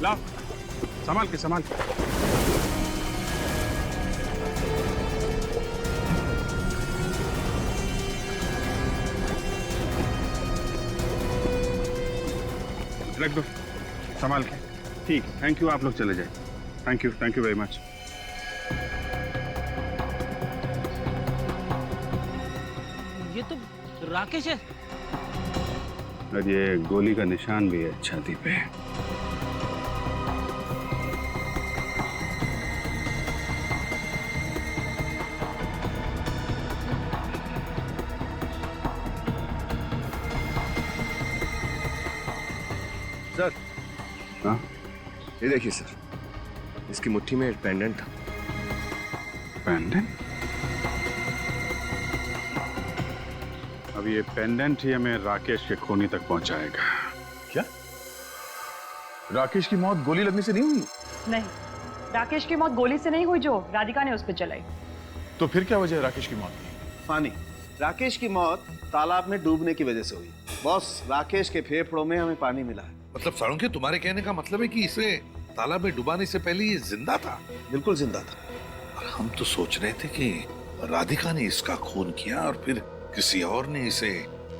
लाओ, संभाल के संभाल के। रख दो संभाल के। ठीक, थैंक यू। आप लोग चले जाए। Thank you very much. ये तो राकेश है। और ये गोली का निशान भी है छाती पे। सर, हाँ, ये देखिए सर, इसकी मुट्ठी में एक पेंडेंट था। पेंडेंट? अब ये पेंडेंट ही हमें राकेश के खूनी तक पहुंचाएगा। क्या राकेश की मौत गोली लगने से नहीं हुई? नहीं, राकेश की मौत गोली से नहीं हुई जो राधिका ने उस पर चलाई। तो फिर क्या वजह है राकेश की मौत की? पानी। राकेश की मौत तालाब में डूबने की वजह से हुई। बॉस, राकेश के फेफड़ों में हमें पानी मिला है। मतलब साळुंखे, तुम्हारे कहने का मतलब है कि इसे तालाब में डुबाने से पहले ये जिंदा था? बिल्कुल जिंदा था। और हम तो सोच रहे थे कि राधिका ने इसका खून किया और फिर किसी और ने इसे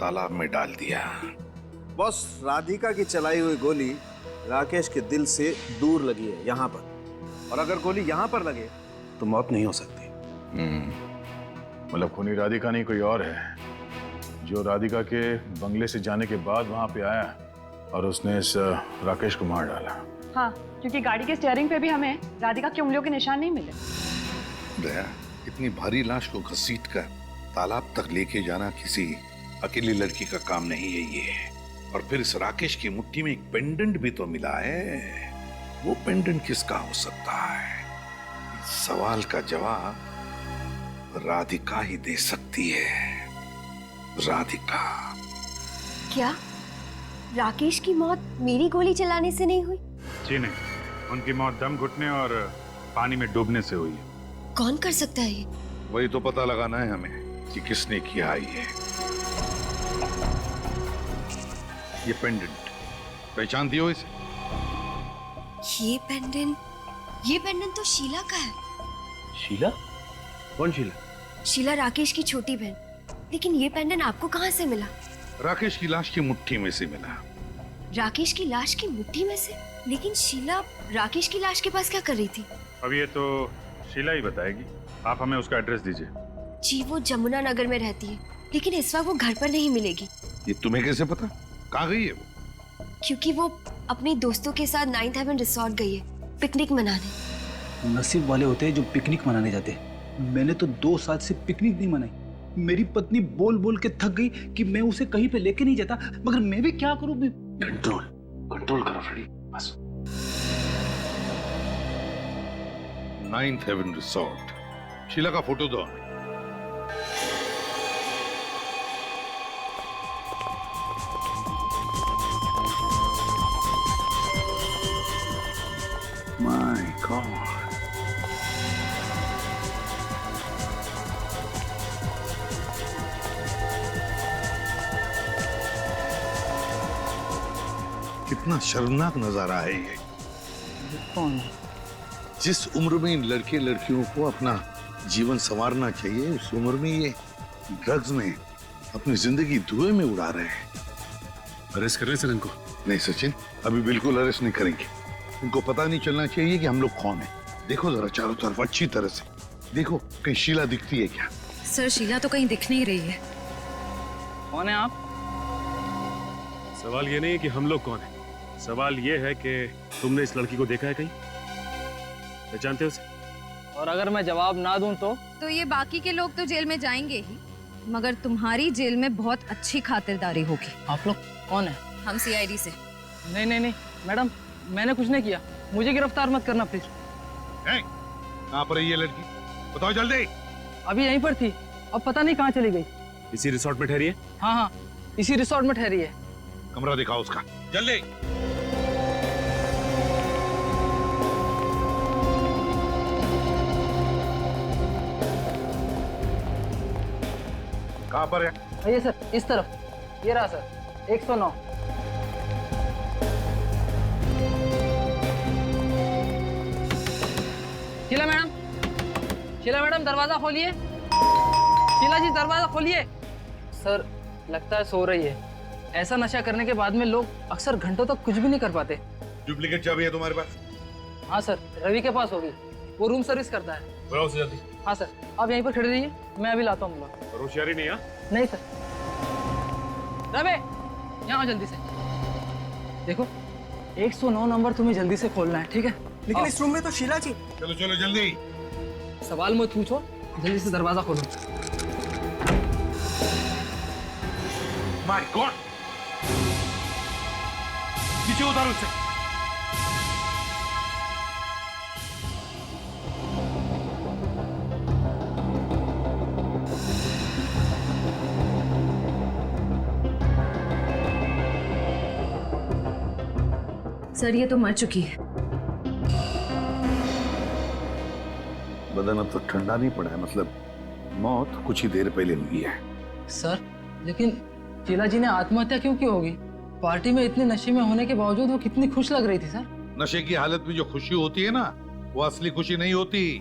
तालाब में डाल दिया। बॉस, राधिका की चलाई हुई गोली राकेश के दिल से दूर लगी है, यहाँ पर। और अगर गोली यहाँ पर लगे तो मौत नहीं हो सकती। मतलब खूनी राधिका नहीं कोई और है, जो राधिका के बंगले से जाने के बाद वहां पे आया और उसने इस राकेश को मार डाला। हाँ, क्योंकि गाड़ी के स्टीयरिंग पे भी हमें राधिका की उंगलियों के निशान नहीं मिले। दया, इतनी भारी लाश को घसीट कर तालाब तक लेके जाना किसी अकेली लड़की का काम नहीं है ये। और फिर इस राकेश की मुट्ठी में एक पेंडेंट भी तो मिला है। वो पेंडेंट किसका हो सकता है? इस सवाल का जवाब राधिका ही दे सकती है। राधिका। क्या राकेश की मौत मेरी गोली चलाने से नहीं हुई? जी नहीं, उनकी मौत दम घुटने और पानी में डूबने से हुई है। कौन कर सकता है ये? वही तो पता लगाना है हमें कि किसने किया ये पेंडेंट। पहचानती हो इसे? ये पेंडेंट तो शीला का है। शीला? कौन शीला? शीला राकेश की छोटी बहन। लेकिन ये पेंडेंट आपको कहाँ से मिला? राकेश की लाश की मुट्ठी में से मिला। राकेश की लाश की मुट्ठी में से? लेकिन शीला राकेश की लाश के पास क्या कर रही थी? अब ये तो शीला ही बताएगी। आप हमें उसका एड्रेस दीजिए। जी, वो जमुना नगर में रहती है, लेकिन इस वक्त वो घर पर नहीं मिलेगी। ये तुम्हें कैसे पता? कहाँ गई है वो? क्योंकि वो अपने दोस्तों के साथ 9th हेवन रिसोर्ट गई है पिकनिक मनाने। नसीब वाले होते हैं जो पिकनिक मनाने जाते हैं। मैंने तो 2 साल से पिकनिक नहीं मनाई। मेरी पत्नी बोल बोल के थक गई कि मैं उसे कहीं पे लेके नहीं जाता, मगर मैं भी क्या करूं? कंट्रोल करो फ्रेडी, बस। 9th heaven resort. शीला का फोटो दो हमें। माय गॉड, कितना शर्मनाक नजारा है ये। कौन? जिस उम्र में इन लड़के लड़कियों को अपना जीवन संवारना चाहिए, उस उम्र में ये ड्रग्स में अपनी जिंदगी धुएं में उड़ा रहे हैं। अरेस्ट कर रहे सर इनको? नहीं सचिन, अभी बिल्कुल अरेस्ट नहीं करेंगे। उनको पता नहीं चलना चाहिए कि हम लोग कौन हैं। देखो जरा चारों तरफ अच्छी तरह से देखो, कहीं शीला दिखती है क्या? सर, शीला तो कहीं दिख नहीं रही है। कौन है आप? सवाल ये नहीं है कि हम लोग कौन हैं, सवाल ये है कि तुमने इस लड़की को देखा है कहीं? पहचानते हो उसे? और अगर मैं जवाब ना दूं तो ये बाकी के लोग तो जेल में जाएंगे ही, मगर तुम्हारी जेल में बहुत अच्छी खातिरदारी होगी। आप लोग कौन है? हम CID से। नहीं मैडम, मैंने कुछ नहीं किया, मुझे गिरफ्तार मत करना प्लीज। कहाँ पर है ये लड़की? बताओ जल्दी। अभी यहीं पर थी, अब पता नहीं कहाँ चली गई। इसी रिसोर्ट में ठहरी है? हाँ, इसी रिसोर्ट में ठहरी है। कमरा दिखाओ उसका जल्दी। कहाँ पर है? ये सर, इस तरफ, ये रहा सर, 109। शीला मैडम दरवाजा खोलिए। शीला जी दरवाजा खोलिए। सर लगता है सो रही है। ऐसा नशा करने के बाद में लोग अक्सर घंटों तक कुछ भी नहीं कर पाते। डुप्लीकेट चाबी है तुम्हारे पास? हाँ सर, रवि के पास होगी, वो रूम सर्विस करता है। बुलाओ उसे जल्दी। हाँ सर, आप यहीं पर खड़े रहिए, मैं अभी लाता हूँ। और होशियारी नहीं? नहीं सर। रवि यहाँ आओ जल्दी से। देखो 109 नंबर तुम्हें जल्दी से खोलना है, ठीक है? लेकिन इस रूम में तो शीला जी। चलो चलो जल्दी। सवाल मत पूछो, जल्दी से दरवाजा खोलो। माय गॉड, नीचे उतारो उसे। सर ये तो मर चुकी है। बदन अब तो ठंडा नहीं पड़ा है, मतलब मौत कुछ ही देर पहले हुई है। सर लेकिन शीला जी ने आत्महत्या क्यों की होगी? पार्टी में इतने नशे में होने के बावजूद वो कितनी खुश लग रही थी सर। नशे की हालत में जो खुशी होती है ना, वो असली खुशी नहीं होती।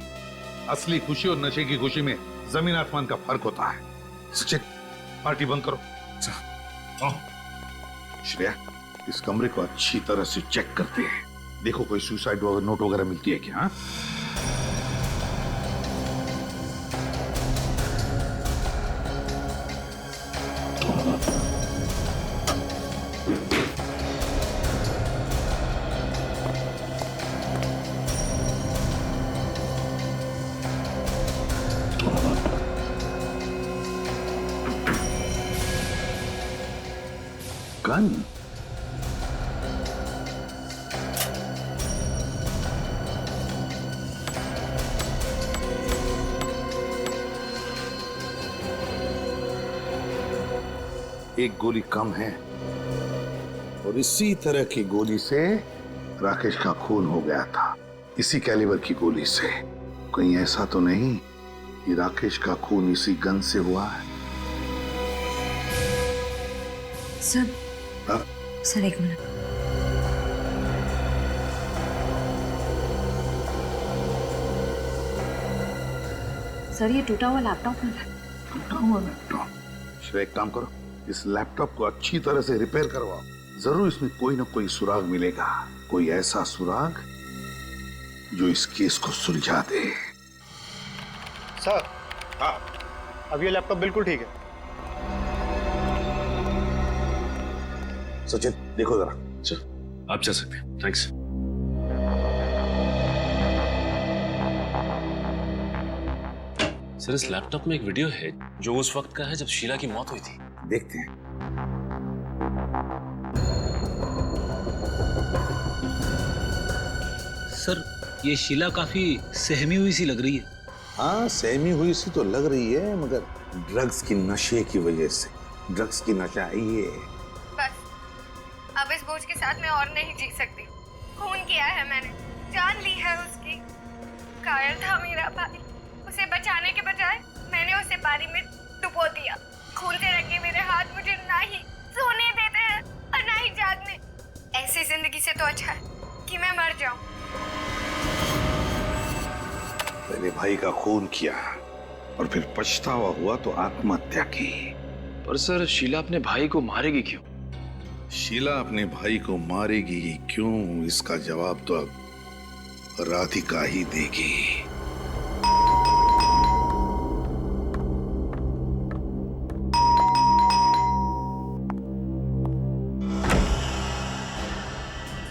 असली खुशी और नशे की खुशी में जमीन आसमान का फर्क होता है। सचिन, पार्टी बंद करो। श्रेया, इस कमरे को अच्छी तरह से चेक करते हैं। देखो कोई सुसाइड नोट वगैरह मिलती है क्या? गन? एक गोली कम है और इसी तरह की गोली से राकेश का खून हो गया था। इसी कैलिबर की गोली से। कहीं ऐसा तो नहीं कि राकेश का खून इसी गन से हुआ है? सर एक मिनट। सर ये टूटा हुआ लैपटॉप है। टूटा हुआ लैपटॉप? श्रेया, एक काम करो, इस लैपटॉप को अच्छी तरह से रिपेयर करवाओ। जरूर इसमें कोई ना कोई सुराग मिलेगा, कोई ऐसा सुराग जो इस केस को सुलझा दे। सर हाँ, अब ये लैपटॉप बिल्कुल ठीक है। सचिन देखो जरा। चल आप जा सकते हैं, थैंक्स। सर इस लैपटॉप में एक वीडियो है जो उस वक्त का है जब शीला की मौत हुई थी। देखते हैं। सर ये शीला काफी सहमी हुई सी लग रही है। हाँ, सहमी हुई सी तो लग रही है, मगर ड्रग्स की नशे की वजह से। ड्रग्स की नशा है ये। बस अब इस बोझ के साथ मैं और नहीं जी सकती। खून किया है मैंने, जान ली है उसकी। घायल था मेरा भाई, उसे बचाने के बजाय मैंने उसे पानी में डुबो दिया। खून से रंगे मेरे हाथ मुझे ना ही सोने देते हैं और ना ही जागने। ऐसी जिंदगी से तो अच्छा है कि मैं मर जाऊं। पहले भाई का खून किया और फिर पछतावा हुआ तो आत्महत्या की। पर सर शीला अपने भाई को मारेगी क्यों? शीला अपने भाई को मारेगी क्यों, इसका जवाब तो अब राधिका ही देगी।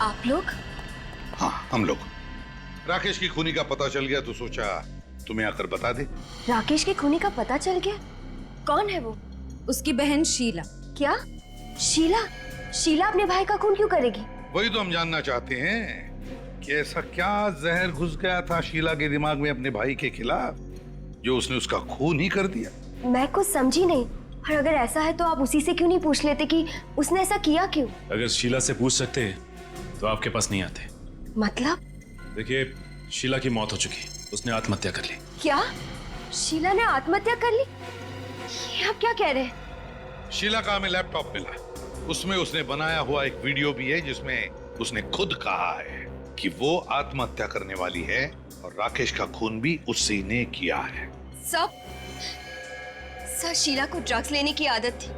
आप लोग? हाँ, हम लोग। राकेश की खूनी का पता चल गया तो सोचा तुम्हें आकर बता दे। राकेश के खूनी का पता चल गया? कौन है वो? उसकी बहन शीला। क्या? शीला? शीला अपने भाई का खून क्यों करेगी? वही तो हम जानना चाहते हैं कि ऐसा क्या जहर घुस गया था शीला के दिमाग में अपने भाई के खिलाफ जो उसने उसका खून ही कर दिया। मैं कुछ समझी नहीं। और अगर ऐसा है तो आप उसी से क्यों नहीं पूछ लेते कि उसने ऐसा किया क्यों? अगर शीला से पूछ सकते हैं तो आपके पास नहीं आते। मतलब? देखिए शीला की मौत हो चुकी, उसने आत्महत्या कर ली। क्या? शीला ने आत्महत्या कर ली? ये आप क्या कह रहे हैं? शीला का हमें लैपटॉप मिला, उसमें उसने बनाया हुआ एक वीडियो भी है जिसमें उसने खुद कहा है कि वो आत्महत्या करने वाली है और राकेश का खून भी उसी ने किया है। सर शीला को ड्रग्स लेने की आदत थी।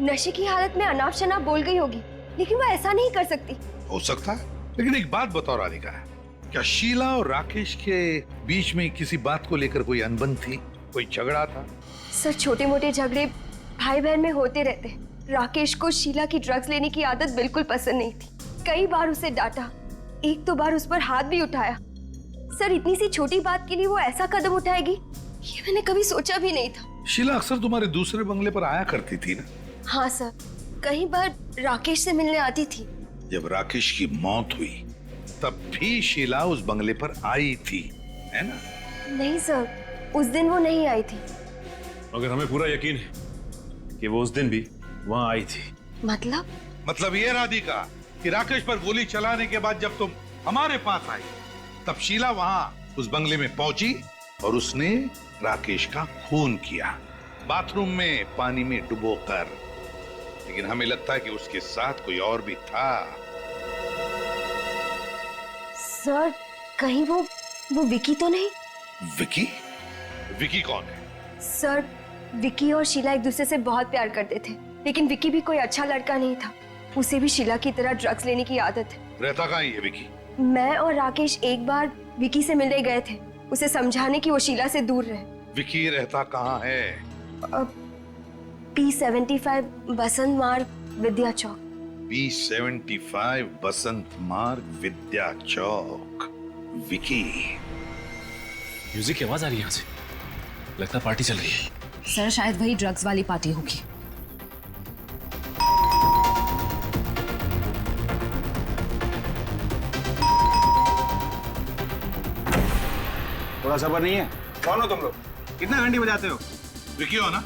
नशे की हालत में अनाप शनाप बोल गई होगी, लेकिन वो ऐसा नहीं कर सकती। हो सकता है, लेकिन एक बात बताओ राधिका, क्या शीला और राकेश के बीच में किसी बात को लेकर कोई अनबन थी, कोई झगड़ा था? सर छोटे मोटे झगड़े भाई बहन में होते रहते। राकेश को शीला की ड्रग्स लेने की आदत बिल्कुल पसंद नहीं थी। कई बार उसे डांटा, एक दो बार उस पर हाथ भी उठाया। सर इतनी सी छोटी बात के लिए वो ऐसा कदम उठाएगी, ये मैंने कभी सोचा भी नहीं था। शीला अक्सर तुम्हारे दूसरे बंगले पर आया करती थी ना? हाँ सर, कई बार राकेश से मिलने आती थी। जब राकेश की मौत हुई तब भी शीला उस बंगले पर आई थी, है ना? नहीं सर, उस दिन वो नहीं आई थी। मगर हमें पूरा यकीन है कि वो उस दिन भी वहां आई थी। मतलब ये राधिका कि राकेश पर गोली चलाने के बाद जब तुम हमारे पास आई तब शीला वहां उस बंगले में पहुंची और उसने राकेश का खून किया, बाथरूम में पानी में डुबोकर। लेकिन हमें लगता है कि उसके साथ कोई और भी था। सर कहीं वो विकी तो नहीं? विकी? विकी कौन है? सर विकी और शीला एक दूसरे से बहुत प्यार करते थे, लेकिन विकी भी कोई अच्छा लड़का नहीं था। उसे भी शीला की तरह ड्रग्स लेने की आदत है। रहता कहाँ है विकी? मैं और राकेश एक बार विकी से मिलने गए थे, उसे समझाने की वो शीला से दूर रहे। विकी रहता कहाँ है? P75 बसंत मार्ग विद्या चौक। P75 बसंत मार्ग विद्या चौक। विकी? म्यूजिक की आवाज आ रही है यहाँ से, लगता है पार्टी चल रही है। सर शायद वही ड्रग्स वाली पार्टी होगी। थोड़ा सब्र नहीं है? कौन हो तुम लोग? कितना घंटी बजाते हो? विकी हो ना?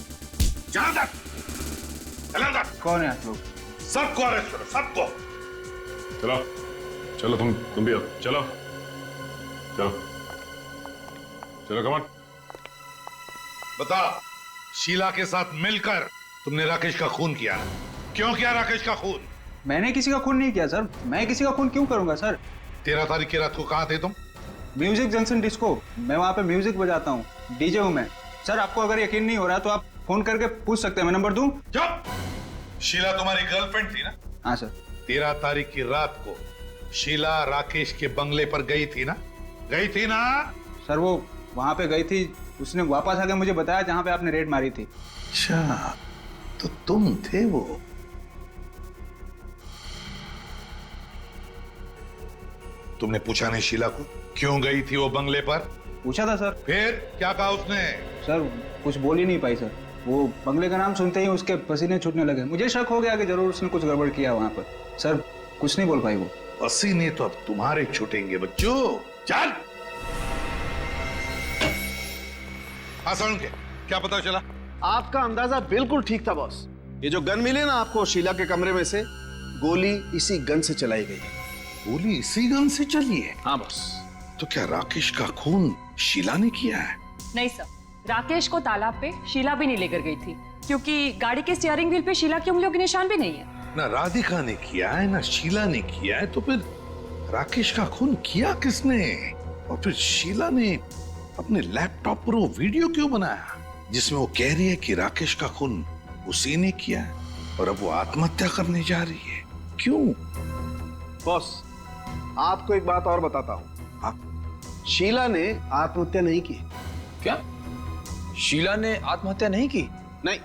चला जा, चला जा। कौन है आप लोग? सबको अरेस्ट करो, सबको। चलो चलो, तुम भी हो, चलो चलो चलो, कमान। बता, शीला के साथ मिलकर तुमने राकेश का खून किया, क्यों किया राकेश का खून? मैंने किसी का खून नहीं किया सर। मैं किसी का खून क्यों करूंगा सर? 13 तारीख की रात को कहाँ थे तुम? म्यूजिक जंक्शन डिस्को, मैं वहाँ पे म्यूजिक बजाता हूँ, डीजे हूँ मैं। सर आपको अगर यकीन नहीं हो रहा तो आप फोन करके पूछ सकते हैं, मैं नंबर दूं? चुप! शीला तुम्हारी गर्लफ्रेंड थी ना? हाँ सर। 13 तारीख की रात को शीला राकेश के बंगले पर गई थी ना? गई थी ना? सर वो वहाँ पे गई थी, उसने वापस आके मुझे बताया जहाँ पे आपने रेड मारी थी। अच्छा, तो तुम थे वो? तुमने पूछा नहीं शीला को क्यों गई थी वो बंगले पर? पूछा था सर। फिर क्या कहा उसने? सर कुछ बोल ही नहीं पाई सर। वो बंगले का नाम सुनते ही उसके पसीने छूटने लगे। मुझे शक हो गया कि जरूर उसने कुछ गड़बड़ किया वहाँ पर। सर कुछ नहीं बोल पाई वो। पसीने तो अब तुम्हारे छूटेंगे बच्चों। चल। हाँ सुन के क्या पता चला? आपका अंदाजा बिल्कुल ठीक था बॉस। ये जो गन मिली ना आपको शीला के कमरे में से, गोली इसी गन से चलाई गई है। गोली इसी गन से चली है? हाँ बॉस। तो क्या राकेश का खून शीला ने किया है? नहीं सर, राकेश को तालाब पे शीला भी नहीं लेकर गई थी, क्योंकि गाड़ी के स्टीयरिंग व्हील पे शीला की उंगलियों के निशान भी नहीं है। ना राधिका ने किया है ना शीला ने किया है, तो फिर राकेश का खून किया किसने? और फिर शीला ने अपने लैपटॉप पर वो वीडियो क्यों बनाया जिसमें वो कह रही है कि राकेश का खून उसी ने किया है और अब वो आत्महत्या करने जा रही है? क्यों? बॉस आपको एक बात और बताता हूँ, शीला ने आत्महत्या नहीं की। क्या? शीला ने आत्महत्या नहीं की? नहीं,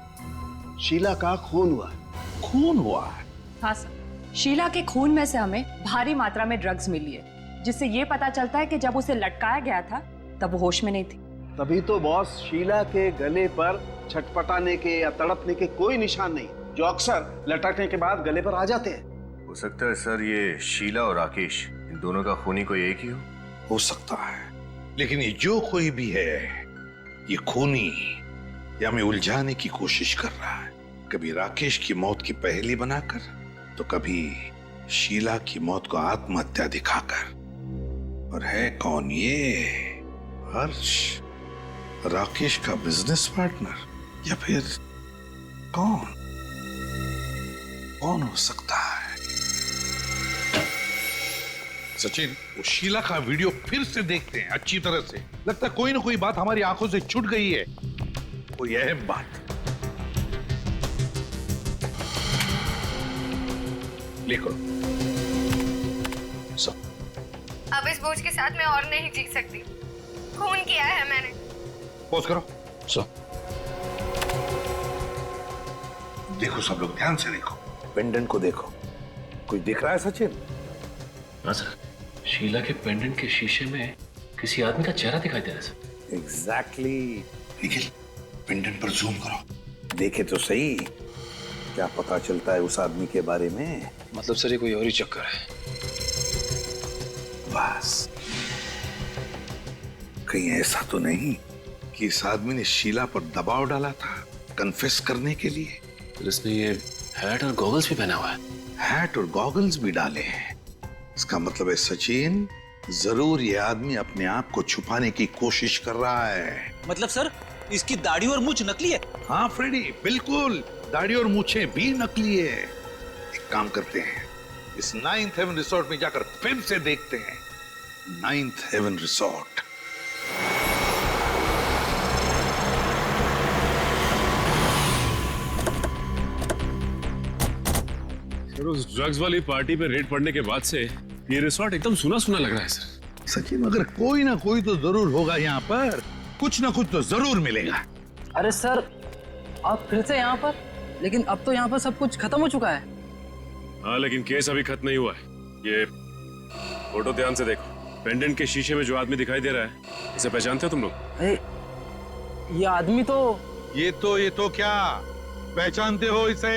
शीला का खून हुआ है। खून हुआ है? हाँ सर, शीला के खून में से हमें भारी मात्रा में ड्रग्स मिली है, जिससे ये पता चलता है कि जब उसे लटकाया गया था तब वो होश में नहीं थी। तभी तो बॉस शीला के गले पर छटपटाने के या तड़पने के कोई निशान नहीं, जो अक्सर लटकने के बाद गले पर आ जाते हैं। हो सकता है सर ये शीला और राकेश, इन दोनों का खूनी कोई एक ही हो सकता है, लेकिन ये जो कोई भी है ये खूनी या हमें उलझाने की कोशिश कर रहा है, कभी राकेश की मौत की पहेली बनाकर तो कभी शीला की मौत को आत्महत्या दिखाकर। और है कौन ये? हर्ष, राकेश का बिजनेस पार्टनर, या फिर कौन हो सकता है? सचिन, वो शीला का वीडियो फिर से देखते हैं अच्छी तरह से। लगता है कोई ना कोई बात हमारी आंखों से छूट गई है, कोई अहम बात। लिखो। अब इस बोझ के साथ मैं और नहीं जी सकती। खून किया है मैंने। पोज करो। देखो सब लोग ध्यान से देखो, पेंडेंट को देखो। कुछ दिख रहा है सचिन? हाँ सर, शीला के पेंडेंट के शीशे में किसी आदमी का चेहरा दिखाई दे रहा है सर। एग्जैक्टली। निखिल, पेंडेंट पर जूम करो, देखे तो सही क्या पता चलता है उस आदमी के बारे में। मतलब सर ये कोई और ही चक्कर है। बस कहीं ऐसा तो नहीं कि इस आदमी ने शीला पर दबाव डाला था कन्फेस करने के लिए? फिर इसने ये हैट और गॉगल्स भी पहना हुआ है। हैट और गॉगल्स भी डाले हैं। इसका मतलब है सचिन, जरूर ये आदमी अपने आप को छुपाने की कोशिश कर रहा है। मतलब सर इसकी दाढ़ी और मूंछ नकली है? हाँ फ्रेडी, बिल्कुल, दाढ़ी और मूछें भी नकली है। एक काम करते हैं, इस 9th हेवन रिसोर्ट में जाकर फिर से देखते हैं। 9th heaven resort. सर, उस ड्रग्स वाली पार्टी पे रेड पड़ने के बाद से ये रिसोर्ट एकदम सुना सुना लग रहा है सर। सचिन, मगर कोई ना कोई तो जरूर होगा यहाँ पर, कुछ ना कुछ तो जरूर मिलेगा। अरे सर, आप फिर से यहाँ पर? लेकिन अब तो यहाँ पर सब कुछ खत्म हो चुका है। हाँ, लेकिन केस अभी खत्म नहीं हुआ है। ये फोटो ध्यान से देखो। पेंडेंट के शीशे में जो आदमी दिखाई दे रहा है, इसे पहचानते हो तुम लोग? अरे ये आदमी तो ये तो क्या पहचानते हो इसे?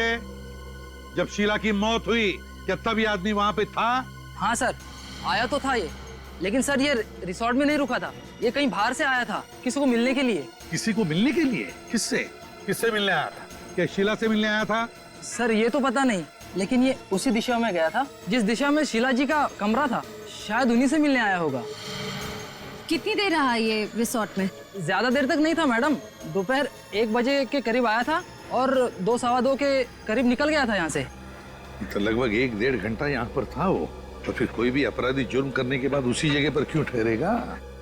जब शीला की मौत हुई क्या तब ये आदमी वहां पे था? हाँ सर, आया तो था ये, लेकिन सर ये रिसोर्ट में नहीं रुका था। ये कहीं बाहर से आया था किसी को मिलने के लिए। किसी को मिलने के लिए? किससे मिलने आया था? क्या शीला से मिलने आया था? सर ये तो पता नहीं, लेकिन ये उसी दिशा में गया था जिस दिशा में शीला जी का कमरा था। शायद उन्हीं से मिलने आया होगा। कितनी देर रहा ये रिसोर्ट में? ज्यादा देर तक नहीं था मैडम, दोपहर 1 बजे के करीब आया था और 2 सवा 2 के करीब निकल गया था यहाँ से। तो लगभग 1-1.5 घंटा यहाँ पर था वो। तो फिर कोई भी अपराधी जुर्म करने के बाद उसी जगह पर क्यों ठहरेगा?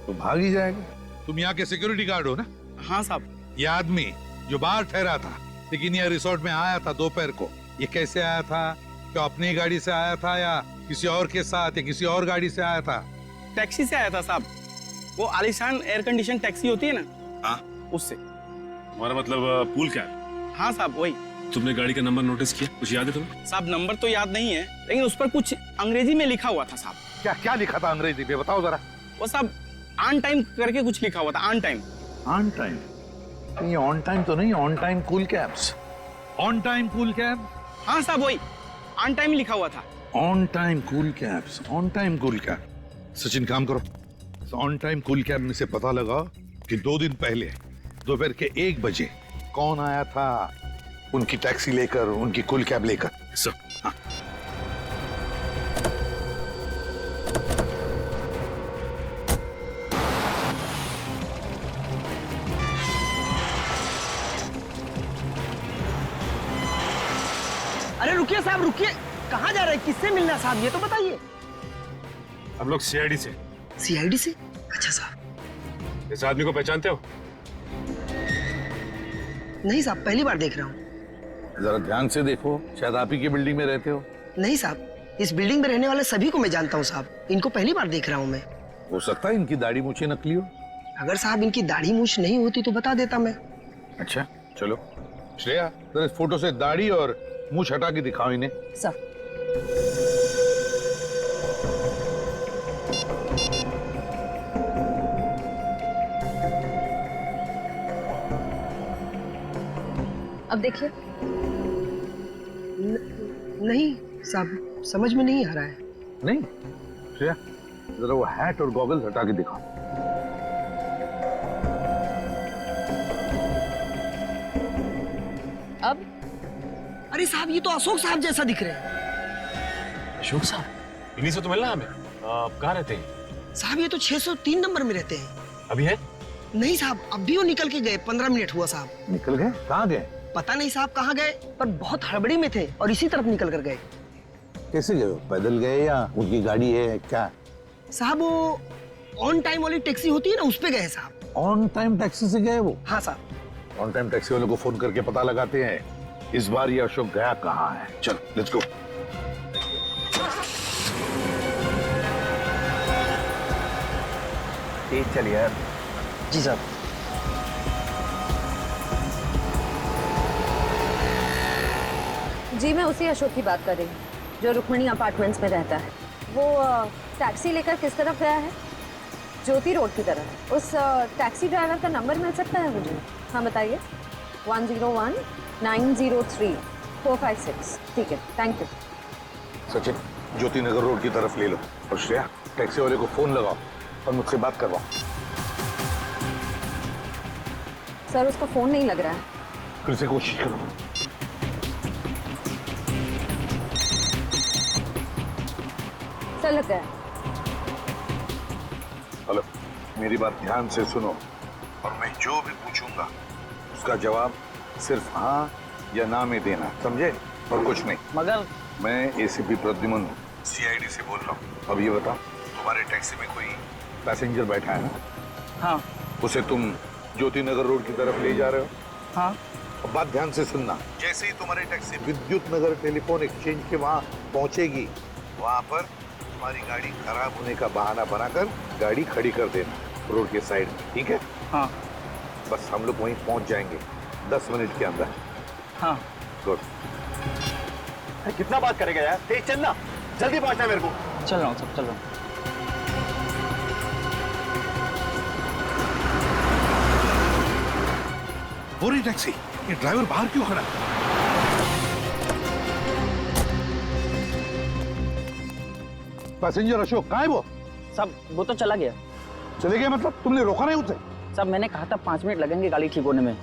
तो भाग ही जाएगा। तुम यहाँ के सिक्योरिटी गार्ड हो ना? हाँ साहब। ये आदमी जो बाहर ठहरा था लेकिन यह रिसोर्ट में आया था दोपहर को, ये कैसे आया था? क्या अपनी गाड़ी से आया था या किसी और के साथ या किसी और गाड़ी से आया था? टैक्सी से आया था साहब। वो आलीशान एयर कंडीशन टैक्सी होती है ना, हाँ, उससे। हमारा मतलब पूल कैब? हाँ साहब, वही। तुमने गाड़ी का नंबर नोटिस किया? कुछ याद है तुम्हें? साहब नंबर तो याद नहीं है, लेकिन उस पर कुछ अंग्रेजी में लिखा हुआ था साहब। क्या लिखा था अंग्रेजी में? बताओ जरा। वो साहब ऑन टाइम करके कुछ लिखा हुआ था। On time. On time? ये ऑन टाइम तो नहीं, on time cool cabs. On time cool cab? हाँ साहब, वही ऑन टाइम लिखा हुआ था। On time cool cabs, on time cool cab. Sachin काम करो, ऑन टाइम कूल कैब में से पता लगा कि 2 दिन पहले दोपहर के 1 बजे कौन आया था उनकी टैक्सी लेकर, उनकी कूल कैब लेकर। हाँ। अरे रुकिए साहब, रुकिए। कहाँ जा रहे हैं? किससे मिलना साहब, ये तो बताइए। हम लोग सीआईडी से। सीआईडी से? अच्छा साहब। इस आदमी को पहचानते हो? नहीं साहब, पहली बार देख रहा हूँ। जरा ध्यान से देखो, शायद आप ही की बिल्डिंग में रहते हो। नहीं साहब, इस बिल्डिंग में रहने वाले सभी को मैं जानता हूँ साहब। इनको पहली बार देख रहा हूँ मैं। हो सकता है इनकी दाढ़ी मूछें नकली हो। अगर साहब इनकी दाढ़ी मूछ नहीं होती तो बता देता मैं। अच्छा चलो, श्रेया जरा इस फोटो से दाढ़ी और मूछ हटा के दिखाओ इन्हें। सर अब देखिए। नहीं साहब, समझ में नहीं आ रहा है। नहीं श्रेया, जरा वो हैट और गॉगल्स हटा के दिखाओ। अब अरे साहब, ये तो अशोक साहब जैसा दिख रहे हैं। अशोक साहब? इन्हीं से तो मिलना हमें। आप कहाँ रहते हैं? साहब ये तो 603 नंबर में रहते हैं। अभी है? नहीं साहब, अब भी वो निकल के गए। 15 मिनट हुआ साहब। निकल गए? कहाँ गए? पता नहीं साहब कहाँ गए, पर बहुत हड़बड़ी में थे और इसी तरफ निकल कर गए। कैसे गए? पैदल गए या उनकी गाड़ी है क्या? साहब वो ऑन टाइम वाली टैक्सी होती है ना, उस पे गए साहब। ऑन टाइम टैक्सी से गए वो? हाँ साहब। ऑन टाइम टैक्सी वाले को फोन करके पता लगाते हैं इस बार ये अशोक गया कहाँ है। चल लेट्स गो। तेज चल यार। जी साहब। जी मैं उसी अशोक की बात कर रही हूँ जो रुक्मिणी अपार्टमेंट्स में रहता है। वो टैक्सी लेकर किस तरफ गया है? ज्योति रोड की तरफ। उस टैक्सी ड्राइवर का नंबर मिल सकता है मुझे? हाँ बताइए। 101 903 456। ठीक है, thank you. Sachin, Jyoti Nagar road की तरफ ले लो और श्रेया टैक्सी वाले को फोन लगाओ और मुझसे बात करवाओ। सर उसका फोन नहीं लग रहा है। फिर से कोशिश करो। सर लग गया। हेलो, मेरी बात ध्यान से सुनो और मैं जो भी पूछूंगा उसका जवाब सिर्फ हाँ या ना में देना, समझे? और कुछ नहीं। मगर मैं एसीपी प्रद्युमन सीआईडी से बोल रहा हूँ। अब ये बताओ, तुम्हारे टैक्सी में कोई पैसेंजर बैठा है ना? हाँ। उसे तुम ज्योति नगर रोड की तरफ ले जा रहे हो? हाँ। अब बात ध्यान से सुनना। जैसे ही तुम्हारी टैक्सी विद्युत नगर टेलीफोन एक्सचेंज के वहां पहुंचेगी, वहां पर तुम्हारी गाड़ी खराब होने का बहाना बनाकर गाड़ी खड़ी कर देना रोड के साइड में, ठीक है? हाँ। बस हम लोग वहीं पहुंच जाएंगे 10 मिनट के अंदर। हाँ। गुड। कितना बात करेगा यार, तेज चलना, जल्दी पहुंचना है मेरे को। चल रहा हूँ सब, चल रहा हूँ। वो रही टैक्सी, ये ड्राइवर बाहर क्यों खड़ा है? पैसेंजर अशोक कहाँ है वो? सब वो तो चला गया। चले गए मतलब? तुमने रोका नहीं उसे? सब मैंने कहा था 5 मिनट लगेंगे गाड़ी ठीक होने में,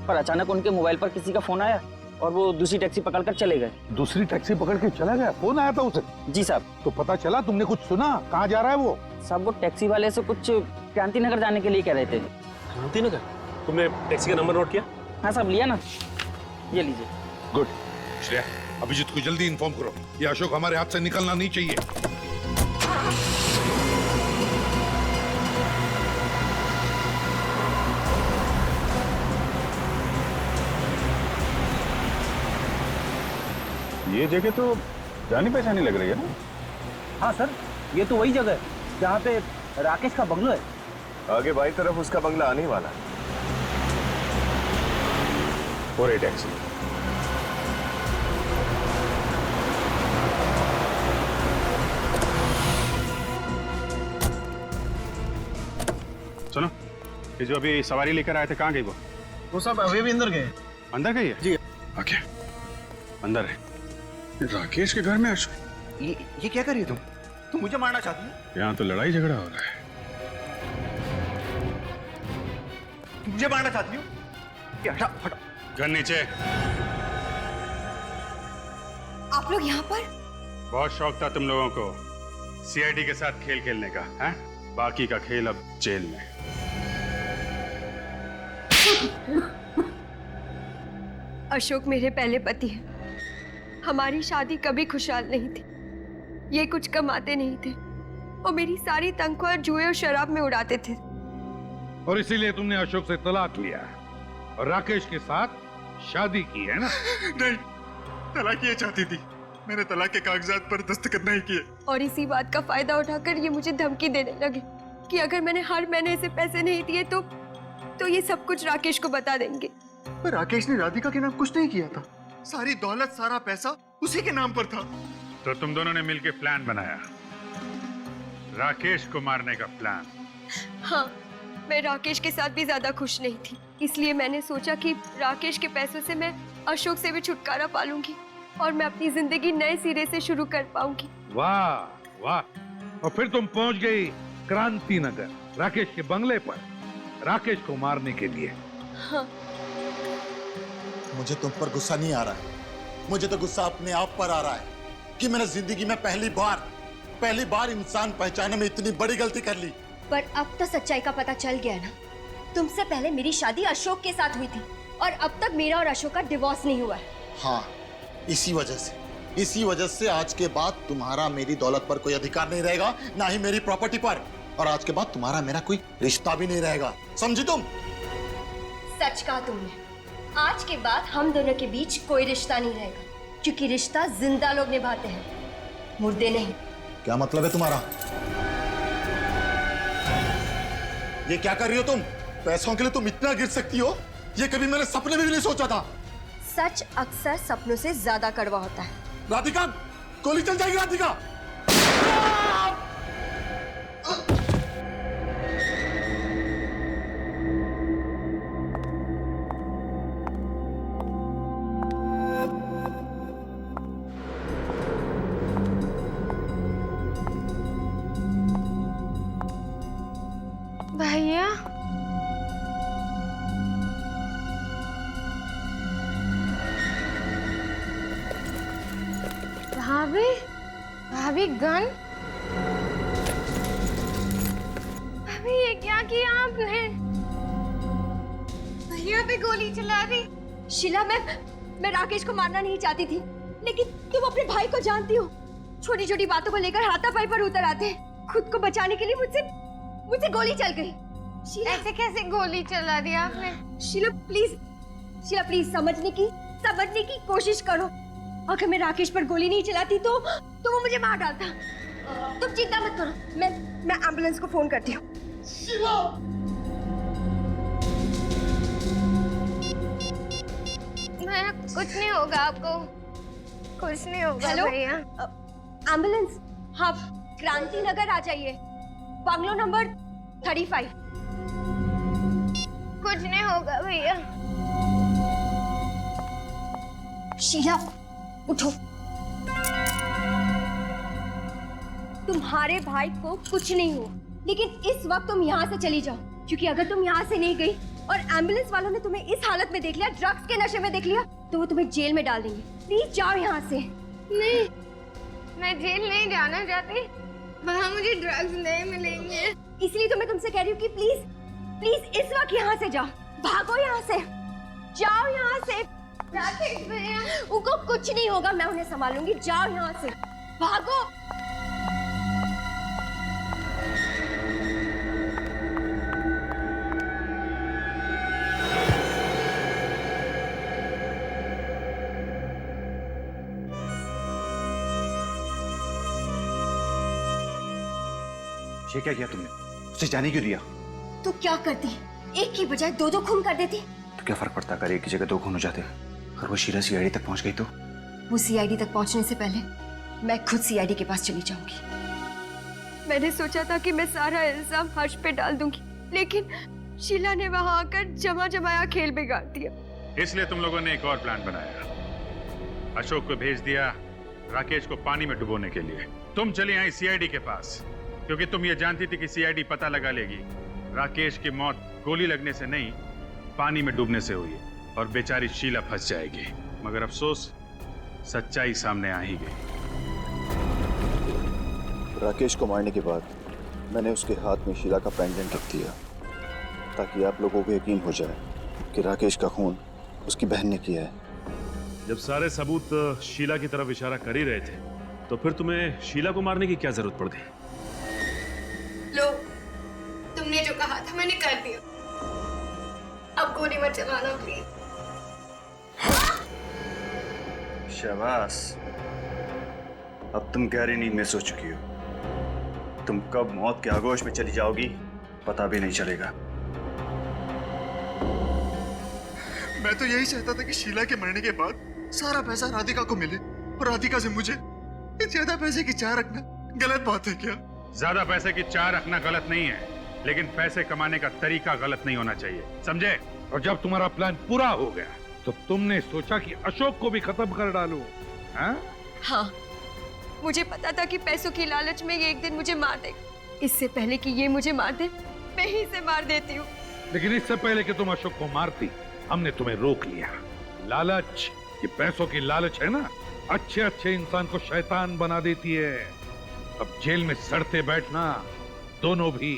पर अचानक उनके मोबाइल पर किसी का फोन आया और वो दूसरी टैक्सी पकड़कर चले गए। दूसरी टैक्सी पकड़ के चला गया? फोन आया था उसे? जी साहब। तो पता चला? तुमने कुछ सुना? कहाँ जा रहा है वो? सब वो टैक्सी वाले से कुछ क्रांति नगर जाने के लिए कह रहे थे। क्रांति नगर? तुमने टैक्सी का नंबर नोट किया? हाँ साहब, लिया ना, ये लीजिए। गुड। श्रेया, अभिजीत को जल्दी इन्फॉर्म करो, ये अशोक हमारे हाथ से निकलना नहीं चाहिए। ये जगह तो जानी पहचानी लग रही है ना? हाँ सर, ये तो वही जगह है जहाँ पे राकेश का बंगलो है। आगे बाई तरफ उसका बंगला आने ही वाला है। और ये टैक्सी। सुनो, ये जो अभी सवारी लेकर आए थे, कहाँ गई वो सब अभी भी अंदर गए। अंदर गई है? जी। ओके, अंदर है। राकेश के घर में अशोक? ये क्या कर रही है तुम मुझे मारना चाहती हो? यहाँ तो लड़ाई झगड़ा हो रहा है। तुम मुझे मारना चाहती हो? हटा हटा। गन नीचे। आप लोग यहाँ पर? बहुत शौक था तुम लोगों को सीआईडी के साथ खेल खेलने का, हैं? बाकी का खेल अब जेल में। अशोक मेरे पहले पति हैं। हमारी शादी कभी खुशहाल नहीं थी। ये कुछ कमाते नहीं थे और मेरी सारी तनख्वाह जुए और शराब में उड़ाते थे। और इसीलिए तुमने अशोक से तलाक लिया और राकेश के साथ शादी की है ना? नहीं, तलाक ये चाहती थी। मैंने तलाक के कागजात पर दस्तखत नहीं किए। और इसी बात का फायदा उठाकर ये मुझे धमकी देने लगे कि अगर मैंने हर महीने इसे पैसे नहीं दिए तो ये सब कुछ राकेश को बता देंगे। पर राकेश ने राधिका के नाम कुछ नहीं किया था। सारी दौलत, सारा पैसा उसी के नाम पर था। तो तुम दोनों ने मिलकर प्लान बनाया, राकेश को मारने का प्लान? हाँ, मैं राकेश के साथ भी ज्यादा खुश नहीं थी, इसलिए मैंने सोचा कि राकेश के पैसों से मैं अशोक से भी छुटकारा पा लूंगी और मैं अपनी जिंदगी नए सिरे से शुरू कर पाऊंगी। वाह वाह। और फिर तुम पहुंच गई क्रांति नगर, राकेश के बंगले पर, राकेश को मारने के लिए। हाँ। मुझे तुम पर गुस्सा नहीं आ रहा है, मुझे तो गुस्सा अपने आप पर आ रहा है कि मैंने जिंदगी में पहली बार इंसान पहचाने में इतनी बड़ी गलती कर ली। पर अब तो सच्चाई का पता चल गया ना। तुमसे पहले मेरी शादी अशोक के साथ हुई थी और अब तक मेरा और अशोक का डिवोर्स नहीं हुआ है। हाँ, इसी वजह से इसी वजह से आज के बाद तुम्हारा मेरी दौलत पर कोई अधिकार नहीं रहेगा, ना ही मेरी प्रॉपर्टी पर। और आज के बाद तुम्हारा मेरा कोई रिश्ता भी नहीं रहेगा, समझी तुम? सच कहा तुमने। आज के बाद हम दोनों के बीच कोई रिश्ता नहीं रहेगा, क्योंकि रिश्ता जिंदा लोग निभाते हैं, मुर्दे नहीं। क्या मतलब है तुम्हारा? ये क्या कर रही हो तुम? पैसों के लिए तुम इतना गिर सकती हो, ये कभी मैंने सपने में भी नहीं सोचा था। सच अक्सर सपनों से ज्यादा कड़वा होता है। राधिका, गोली चल जाएगी राधिका। भैया, भाभी, भाभी गन? भाभी ये क्या किया आपने? भैया पे गोली चला दी। शीला, मैं राकेश को मारना नहीं चाहती थी, लेकिन तुम अपने भाई को जानती हो, छोटी छोटी बातों को लेकर हाथापाई पर उतर आते हैं। खुद को बचाने के लिए मुझसे गोली चल गई। शीला, ऐसे कैसे गोली चला दी आपने? शीला प्लीज समझने की कोशिश करो। अगर मैं राकेश पर गोली नहीं चलाती तो वो मुझे मार डालता। तुम चिंता मत करो, मैं एम्बुलेंस को फोन करती हूँ। कुछ नहीं होगा आपको, कुछ नहीं होगा। हेलो भैया, एम्बुलेंस, हाँ, क्रांति नगर आ जाइए, बंगलो नंबर 35। कुछ नहीं होगा भैया। शीला उठो। तुम्हारे भाई को कुछ नहीं हुआ, लेकिन इस वक्त तुम यहाँ से चली जाओ, क्योंकि अगर तुम यहाँ से नहीं गई और एम्बुलेंस वालों ने तुम्हें इस हालत में देख लिया, ड्रग्स के नशे में देख लिया, तो वो तुम्हें जेल में डाल देंगे। प्लीज जाओ यहाँ से। नहीं, मैं जेल नहीं जाना चाहती, वहाँ मुझे ड्रग्स नहीं मिलेंगे। इसलिए तो मैं तुमसे कह रही हूँ कि प्लीज इस वक्त यहाँ से जाओ, भागो यहाँ से, जाओ यहाँ से। राकेश भैया, उनको कुछ नहीं होगा, मैं उन्हें संभालूंगी। जाओ यहाँ से, भागो। ये क्या किया तुमने? उसे जाने क्यों दिया? तो क्या करती? एक की बजाय दो खून कर देती। तो क्या फर्क पड़ता अगर एक की जगह 2 खून हो जाते? अगर वो शीला सीआईडी तक पहुंच गई तो? वो सीआईडी तक पहुंचने से पहले मैं खुद सीआईडी के पास चली जाऊंगी। मैंने सोचा था कि मैं सारा इल्जाम हर्ष पे डाल दूंगी, लेकिन शीला ने वहां आकर जमाया खेल बिगाड़ दिया। इसलिए तुम लोगों ने एक और प्लान बनाया। अशोक को भेज दिया राकेश को पानी में डुबोने के लिए। तुम चली आई सीआईडी के पास, क्योंकि तुम ये जानती थी कि सीआईडी पता लगा लेगी राकेश की मौत गोली लगने से नहीं, पानी में डूबने से हुई है, और बेचारी शीला फंस जाएगी। मगर अफसोस, सच्चाई सामने आ ही गई। राकेश को मारने के बाद मैंने उसके हाथ में शीला का पेंडेंट रख दिया, ताकि आप लोगों को यकीन हो जाए कि राकेश का खून उसकी बहन ने किया है। जब सारे सबूत शीला की तरफ इशारा कर ही रहे थे, तो फिर तुम्हें शीला को मारने की क्या जरूरत पड़ गई? लो, तुमने जो कहा था मैंने कर दिया। अब गोली मत चलाना प्लीज। शाबाश, अब तुम गहरी नींद में सो चुकी हो। तुम कब मौत के आगोश में चली जाओगी पता भी नहीं चलेगा। मैं तो यही चाहता था कि शीला के मरने के बाद सारा पैसा राधिका को मिले, और राधिका से मुझे ज्यादा पैसे की चाह रखना गलत बात है क्या? ज्यादा पैसे की चाह रखना गलत नहीं है, लेकिन पैसे कमाने का तरीका गलत नहीं होना चाहिए, समझे? और जब तुम्हारा प्लान पूरा हो गया तो तुमने सोचा कि अशोक को भी खत्म कर डालो, हाँ? हाँ, मुझे पता था कि पैसों की लालच में ये एक दिन मुझे मार देगा। इससे पहले कि ये मुझे मार दे, मैं ही इसे मार देती हूँ। लेकिन इससे पहले कि तुम अशोक को मारती, हमने तुम्हें रोक लिया। लालच, ये पैसों की लालच है ना, अच्छे अच्छे इंसान को शैतान बना देती है। अब जेल में सड़ते बैठना, दोनों भी,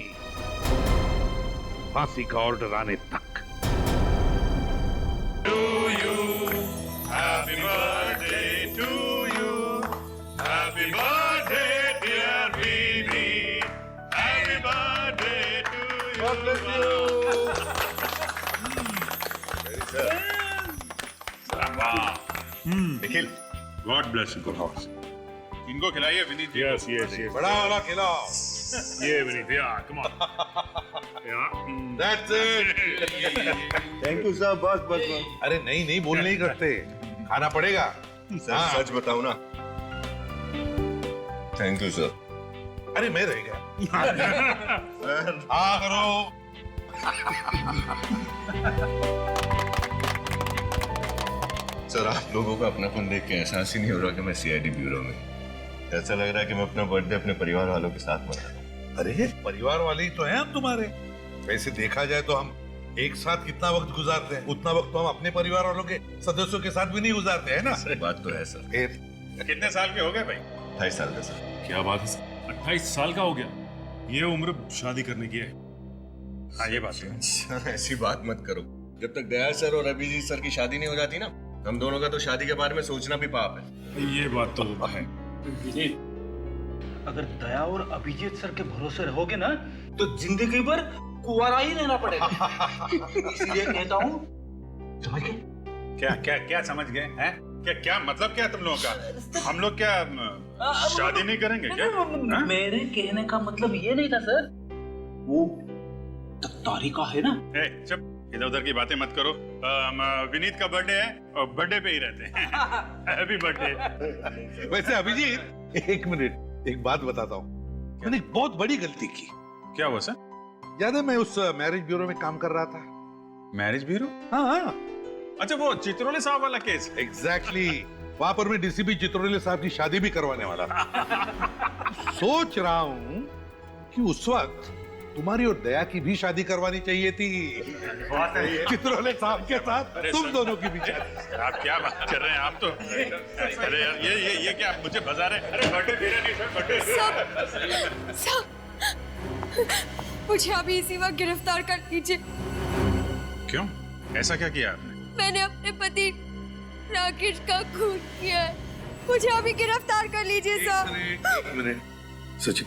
फांसी का ऑर्डर आने तक। Happy birthday to you. God bless you. Nikhil, God bless you. इनको खिलाइए विनीत जी। यस यस यस, बड़ा वाला खिलाओ। ये विनीत, या कम ऑन, या That's it. Thank you sir, बस बस बस। अरे नहीं नहीं, बोल नहीं करते, खाना पड़ेगा। सर सच बताऊं ना, थैंक यू सर। अरे मैं रह गया। हाँ करो। सर आप लोगों का अपनापन देख के एहसास ही नहीं हो रहा कि मैं सीआईडी ब्यूरो में। ऐसा लग रहा है कि मैं अपना बर्थडे अपने परिवार वालों के साथ मना रहा हूं। अरे परिवार वाले ही तो हैं हम तुम्हारे। वैसे देखा जाए तो हम एक साथ कितना वक्त गुजारते हैं, उतना वक्त तो हम अपने परिवार वालों के सदस्यों के साथ भी नहीं गुजारते हैं ना। बात तो है सर। फिर कितने साल के हो गए भाई? 28 साल का सर। क्या बात है सर, 28 साल का हो गया? ये उम्र शादी करने की है। हाँ ये बात है। सर ऐसी बात मत करो, जब तक दया सर और अभिजीत सर की शादी नहीं हो जाती ना, हम दोनों का तो शादी के बारे में सोचना भी पाप है। ये बात तो है। अगर दया और अभिजीत सर के भरोसे रहोगे ना तो जिंदगी भर कुंवारा ही रहना पड़ेगा। इसलिए कहता हूँ, समझ गए? क्या क्या क्या समझ गए हैं? क्या क्या मतलब क्या तुम लोगों का? हम लोग क्या शादी नहीं करेंगे क्या? मेरे कहने का मतलब ये नहीं था सर, वो तारिका है ना। चुप, इधर उधर की बातें मत करो। विनीत का बर्थडे है और बर्थडे पे ही रहते हैं। Happy birthday. वैसे अभिजीत, एक मिनट, एक बात बताता हूँ। मैंने एक बहुत बड़ी गलती की। क्या हुआ सर? याद है मैं उस मैरिज ब्यूरो में काम कर रहा था। Marriage bureau? हाँ हाँ। अच्छा वो चित्रोले साहब वाला केस। एग्जैक्टली। वहां पर मैं डीसीपी चित्रोले साहब की शादी भी करवाने वाला था। सोच रहा हूँ कि उस वक्त तुम्हारी और दया की भी शादी करवानी चाहिए थी। चित्रोले साहब के साथ तुम दोनों की भी शादी। आप क्या बात कर रहे हैं? आप तो अरे यार ये क्या मुझे बजा रहे हैं? अरे बर्थडे मेरा नहीं सर, बर्थडे। सब मुझे अभी इसी वक्त गिरफ्तार कर लीजिए। क्यों? ऐसा क्या किया आपने? मैंने अपने पति राकेश का खून किया है। मुझे अभी गिरफ्तार कर लीजिए साहब। एक मिनट सचिन,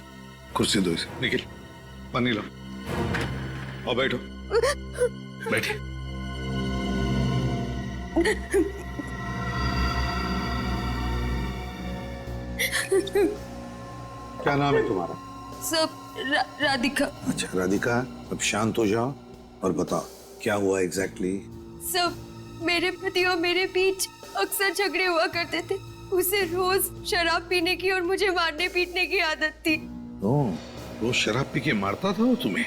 कुर्सी दो इसे। निखिल पानी लो और बैठो। बैठे। क्या नाम है तुम्हारा? सब राधिका। अच्छा राधिका, अब शांत हो जाओ और बताओ क्या हुआ एग्जैक्टली? सब मेरे पति और मेरे बीच अक्सर झगड़े हुआ करते थे। उसे रोज शराब पीने की और मुझे मारने पीटने की आदत थी। रोज शराब पी के मारता था वो तुम्हें?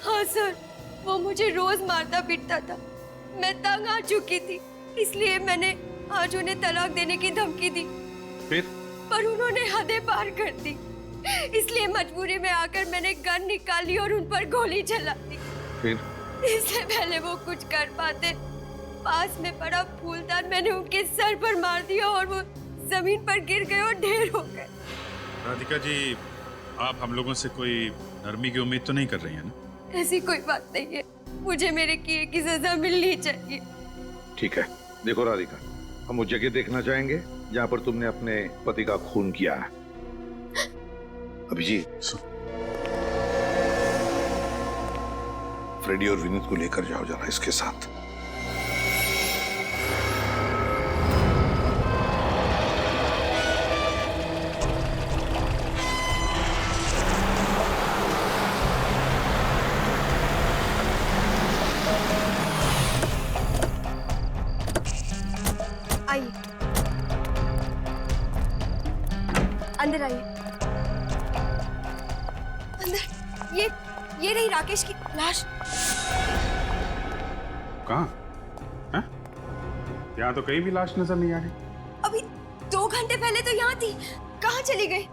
हाँ सर, वो मुझे रोज मारता पीटता था। मैं तंग आ चुकी थी, इसलिए मैंने आज उन्हें तलाक देने की धमकी दी। फिर? पर उन्होंने हदें पार कर दी, इसलिए मजबूरी में आकर मैंने गन निकाली और उन पर गोली चला दी। फिर? इससे पहले वो कुछ कर पाते, पास में पड़ा फूलदान मैंने उनके सर पर मार दिया और वो जमीन पर गिर गए और ढेर हो गए। राधिका जी, आप हम लोगों से कोई नरमी की उम्मीद तो नहीं कर रही हैं ना? ऐसी कोई बात नहीं है, मुझे मेरे किए की सजा मिलनी चाहिए। ठीक है, देखो राधिका, हम वो जगह देखना चाहेंगे जहाँ पर तुमने अपने पति का खून किया है। अभिजीत, फ्रेडी और विनीत को लेकर जाओ जरा इसके साथ। आइए, अंदर आइए। अंदर, ये रही राकेश की लाश। कहाँ? यहाँ तो कहीं भी लाश नजर नहीं आ रही। अभी 2 घंटे पहले तो यहाँ थी, कहाँ चली गई?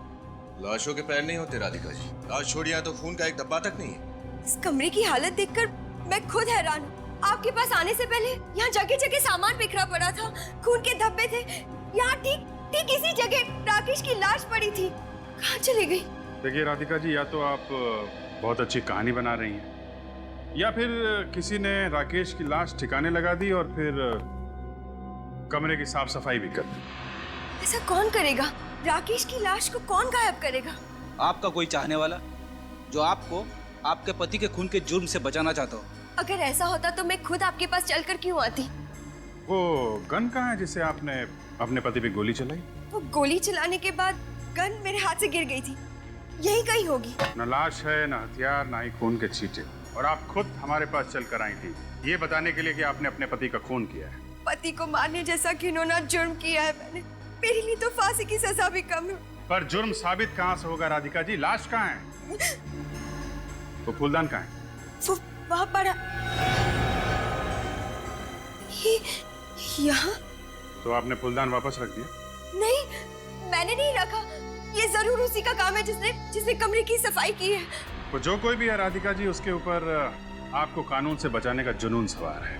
लाशों के पैर नहीं होते राधिका जी, लाश छोड़िए तो खून का एक धब्बा तक नहीं है। इस कमरे की हालत देखकर मैं खुद हैरान हूँ। आपके पास आने से पहले यहाँ जगह जगह सामान बिखरा पड़ा था, खून के धब्बे थे। यहाँ ठीक इसी जगह राकेश की लाश पड़ी थी, कहाँ चली गई? देखिए राधिका जी, या तो आप बहुत अच्छी कहानी बना रही हैं, या फिर किसी ने राकेश की लाश ठिकाने लगा दी और फिर कमरे की साफ सफाई भी कर दी। ऐसा कौन करेगा? राकेश की लाश को कौन गायब करेगा? आपका कोई चाहने वाला जो आपको आपके पति के खून के जुर्म से बचाना चाहता हूँ। अगर ऐसा होता तो मैं खुद आपके पास चलकर क्यों आती? वो गन कहाँ है जिसे आपने अपने पति पे गोली चलाई? वो गोली चलाने के बाद गन मेरे हाथ से गिर गई थी, यही कहीं होगी। न लाश है, न हथियार, न ही खून के छींटे। और आप खुद हमारे पास चल कर आई थी ये बताने के लिए कि आपने अपने पति का खून किया है। पति को मारने जैसा घिनौना जुर्म किया है मैंने, मेरे लिए तो फांसी की सजा भी कम है। पर जुर्म साबित कहाँ से होगा राधिका जी? लाश कहाँ है? वो फूलदान कहाँ है? वो वहाँ पड़ा। ये यहाँ? तो आपने फूलदान वापस रख दिया? नहीं, मैंने नहीं रखा। ये जरूर उसी का काम है जिसने कमरे की सफाई की है। तो जो कोई भी है राधिका जी, उसके ऊपर आपको कानून से बचाने का जुनून सवार है।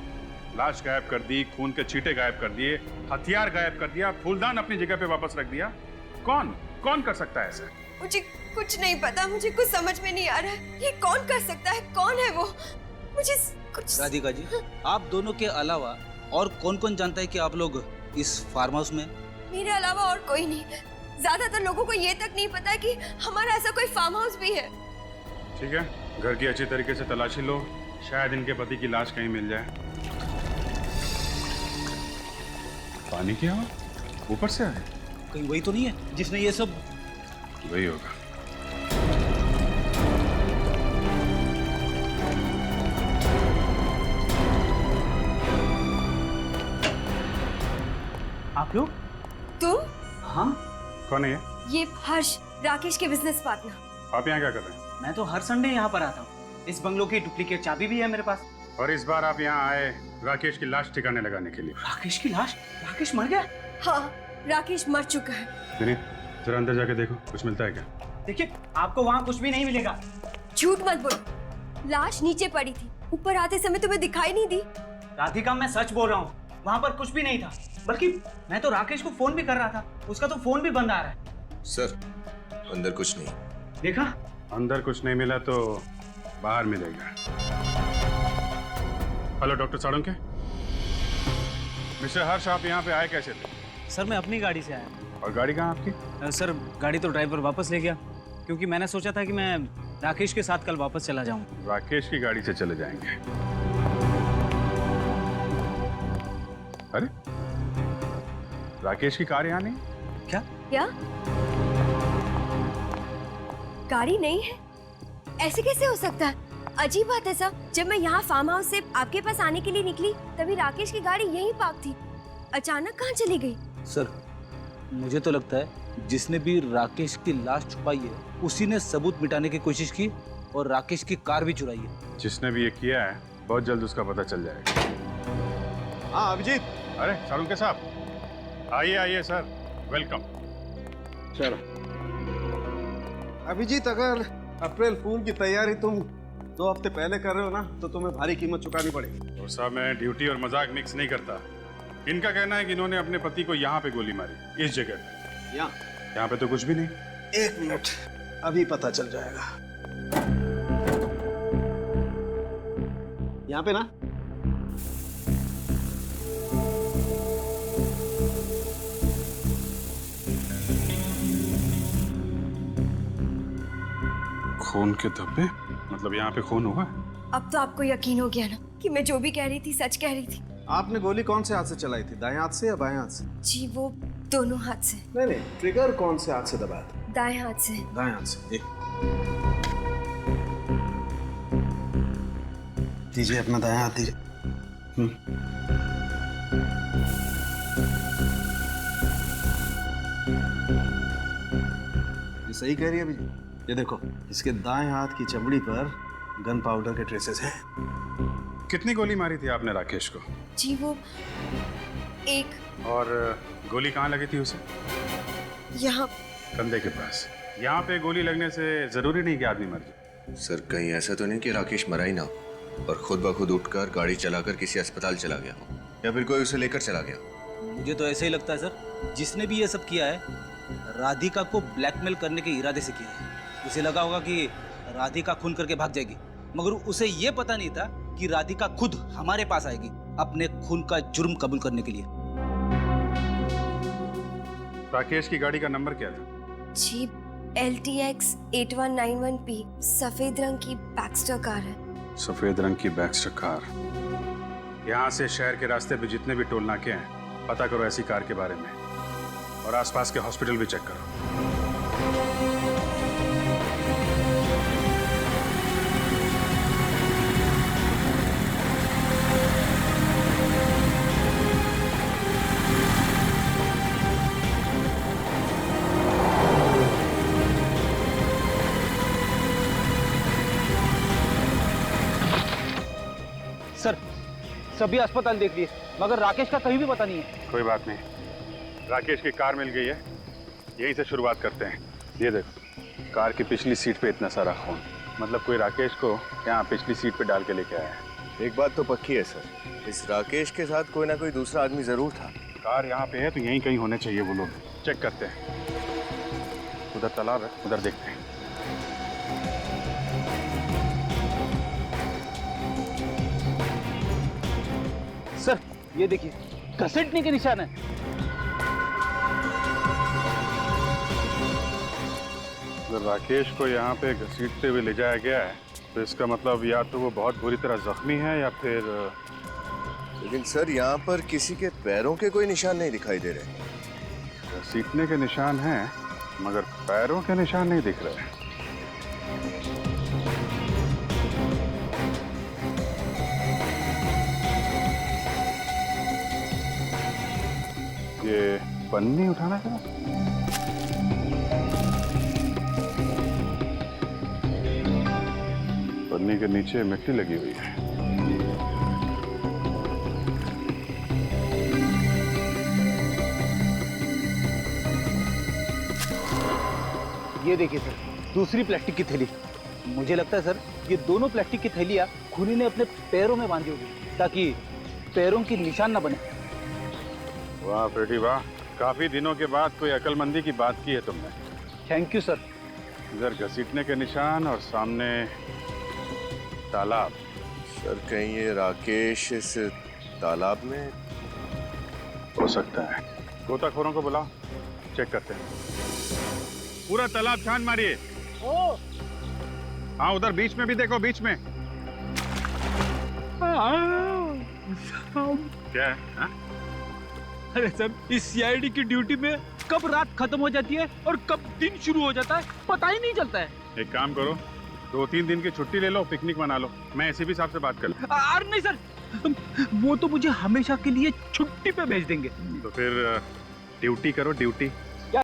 लाश गायब कर दी, खून के छींटे गायब कर दिए, हथियार गायब कर दिया, फूलदान अपनी जगह पे वापस रख दिया। कौन कर सकता है ऐसा? मुझे कुछ नहीं पता, मुझे कुछ समझ में नहीं आ रहा है। ये कौन कर सकता है? कौन है वो? मुझे कुछ। राधिका जी, आप दोनों के अलावा और कौन जानता है कि आप लोग इस फार्म हाउस में? मेरे अलावा और कोई नहीं। ज्यादातर लोगों को ये तक नहीं पता कि हमारा ऐसा कोई फार्म हाउस भी है। ठीक है, घर की अच्छी तरीके से तलाशी लो, शायद इनके पति की लाश कहीं मिल जाए। पानी क्या हुआ? ऊपर से आए? कहीं वही तो नहीं है जिसने ये सब? वही होगा। आप लोग? तुम? हाँ। कौन है ये? ये हर्ष, राकेश के बिजनेस पार्टनर। आप यहाँ क्या कर रहे हैं? मैं तो हर संडे यहाँ पर आता हूँ। इस बंगलों की डुप्लीकेट चाबी भी है मेरे पास। और इस बार आप यहाँ आए राकेश की लाश ठिकाने लगाने के लिए। राकेश की लाश? राकेश मर गया? हाँ, राकेश मर चुका है। जरा अंदर जाके देखो, कुछ मिलता है क्या? देखिए, आपको वहाँ कुछ भी नहीं मिलेगा। झूठ मत बोलो, लाश नीचे पड़ी थी, ऊपर आते समय तुम्हें दिखाई नहीं दी? राधिका, मैं सच बोल रहा हूँ, वहाँ पर कुछ भी नहीं था। बल्कि मैं तो राकेश को फोन भी कर रहा था, उसका तो फोन भी बंद आ रहा है। सर, अंदर कुछ नहीं। देखा? अंदर कुछ नहीं मिला तो बाहर मिलेगा। Hello doctor Salunke. मिस्टर हर्ष, आप यहाँ पे आए कैसे थे? सर, मैं अपनी गाड़ी से आया। और गाड़ी कहाँ आपकी? सर, गाड़ी तो ड्राइवर वापस ले गया, क्योंकि मैंने सोचा था कि मैं राकेश के साथ कल वापस चला जाऊँ। राकेश की गाड़ी से चले जाएंगे? अरे, राकेश की कार यहाँ नहीं? क्या? गाड़ी नहीं है? ऐसे कैसे हो सकता है? अजीब बात है सर, जब मैं यहाँ फार्म हाउस से आपके पास आने के लिए निकली तभी राकेश की गाड़ी यहीं पार्क थी। अचानक कहाँ चली गई? सर, मुझे तो लगता है जिसने भी राकेश की लाश छुपाई है उसी ने सबूत मिटाने की कोशिश की और राकेश की कार भी चुराई है। जिसने भी ये किया है बहुत जल्द उसका पता चल जाएगा। हाँ अभिजीत। अरे साळुंके साहब, आइए सर, वेलकम। चलो अभिजीत, अगर अप्रैल फूल की तैयारी तुम 2 हफ्ते पहले कर रहे हो ना तो तुम्हें भारी कीमत चुकानी पड़ेगी। और साहब, मैं ड्यूटी और मजाक मिक्स नहीं करता। इनका कहना है कि इन्होंने अपने पति को यहाँ पे गोली मारी, इस जगह पे। यहाँ पे तो कुछ भी नहीं। 1 मिनट, अभी पता चल जाएगा। यहाँ पे ना खून के धब्बे, मतलब यहाँ पे खून होगा। अब तो आपको यकीन हो गया ना कि मैं जो भी कह रही थी सच कह रही थी। आपने गोली कौन से हाथ से चलाई थी, दाएं हाथ से या बाएं हाथ से? जी, वो दोनों हाथ से। नहीं, ट्रिगर कौन से हाथ से दबाया था? दाएं हाथ से। दाएं हाथ से। दीजिए अपना दायां हाथ दीजिए। ये सही कह रही है अभी। ये देखो, इसके दाएं हाथ की चमड़ी पर गन पाउडर के ट्रेसेस हैं। कितनी गोली मारी थी आपने राकेश को? जी, वो 1। और गोली कहाँ लगी थी उसे? यहाँ, कंधे के पास। यहाँ पे गोली लगने से जरूरी नहीं कि आदमी मर जाए। सर, कहीं ऐसा तो नहीं कि राकेश मरा ही ना और खुद ब खुद उठकर गाड़ी चलाकर किसी अस्पताल चला गया हो, या फिर कोई उसे लेकर चला गया? मुझे तो ऐसे ही लगता है सर, जिसने भी ये सब किया है राधिका को ब्लैकमेल करने के इरादे से किया है। उसे लगा होगा कि राधिका खून करके भाग जाएगी, मगर उसे ये पता नहीं था कि राधिका खुद हमारे पास आएगी अपने खून का जुर्म कबूल करने के लिए। राकेश की गाड़ी का नंबर क्या था? जी, LTX 8191P सफेद रंग की बैक्स्टर कार है। सफेद रंग की बैक्स्टर कार। यहाँ से शहर के रास्ते पे जितने भी टोल नाके हैं पता करो ऐसी कार के बारे में, और आसपास के हॉस्पिटल भी चेक करो। सर सभी अस्पताल देख लिए मगर राकेश का कहीं भी पता नहीं है। कोई बात नहीं, राकेश की कार मिल गई है, यहीं से शुरुआत करते हैं। ये देखो, कार की पिछली सीट पे इतना सारा खून, मतलब कोई राकेश को यहाँ पिछली सीट पे डाल के लेके आया है। एक बात तो पक्की है सर, इस राकेश के साथ कोई ना कोई दूसरा आदमी जरूर था। कार यहाँ पे है तो यहीं कहीं होने चाहिए वो लोग। चेक करते हैं। उधर तालाब है, उधर देखते हैं। सर ये देखिए, घसीटने के निशान है। अगर राकेश को यहाँ पे घसीटते हुए ले जाया गया है तो इसका मतलब या तो वो बहुत बुरी तरह जख्मी है या फिर। लेकिन सर यहाँ पर किसी के पैरों के कोई निशान नहीं दिखाई दे रहे। घसीटने के निशान हैं मगर पैरों के निशान नहीं दिख रहे। ये पन्नी उठाना है। पन्नी के नीचे मिट्टी लगी हुई है। ये देखिए सर, दूसरी प्लास्टिक की थैली। मुझे लगता है सर ये दोनों प्लास्टिक की थैलियां खूनी ने अपने पैरों में बांधी होगी ताकि पैरों की निशान ना बने। वाह बेटी वाह, काफी दिनों के बाद कोई अकलमंदी की बात की है तुमने। Thank you sir. इधर घसीटने के निशान और सामने तालाब। सर कहीं ये राकेश इस तालाब में हो सकता है। गोताखोरों को बुलाओ, चेक करते हैं। पूरा तालाब छान मारिए। हाँ उधर बीच में भी देखो, बीच में। क्या है? हाँ? अरे सर, इस सीआईडी की ड्यूटी में कब रात खत्म हो जाती है और कब दिन शुरू हो जाता है पता ही नहीं चलता है। एक काम करो, 2-3 दिन की छुट्टी ले लो, पिकनिक मना लो। मैं एसीपी साहब से बात कर लूं। अरे नहीं सर, वो तो मुझे हमेशा के लिए छुट्टी पे भेज देंगे। तो फिर ड्यूटी करो, ड्यूटी।